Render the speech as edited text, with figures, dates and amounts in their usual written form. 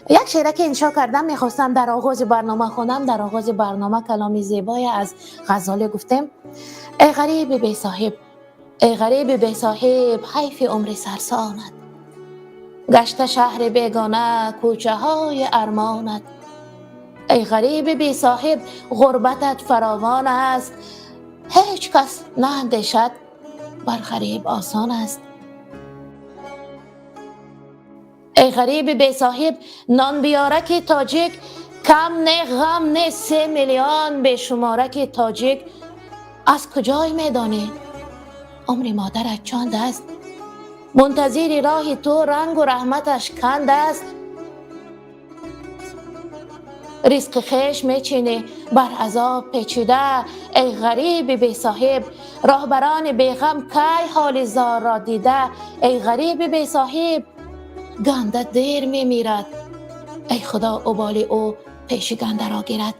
یک شعر که انشا کردم میخواستم در آغاز برنامه خونم. در آغاز برنامه کلامی زیبای از غزالی گفتم: ای غریب بی صاحب، ای غریب بی صاحب، حیف عمر سرسانت. گشته شهر بیگانه کوچه های ارمانت. ای غریب بی صاحب، غربتت فراوان است. هیچ کس نه اندیشد بر غریب آسان است. ای غریب بی صاحب، نان بیارک تاجیک، کم نه غم نه 3 میلیون به شمارک تاجیک. از کجای میدانی عمر مادرت چند است؟ منتظر راه تو رنگ و رحمتش کند است. رزق خویش میچینی بر عذاب پیچیده. ای غریب بی صاحب، راهبران بیغم کی حال زار را دیده. ای غریب بی صاحب، گنده دیر میمیرد. ای خدا ابال او پیش گنده را گیرد.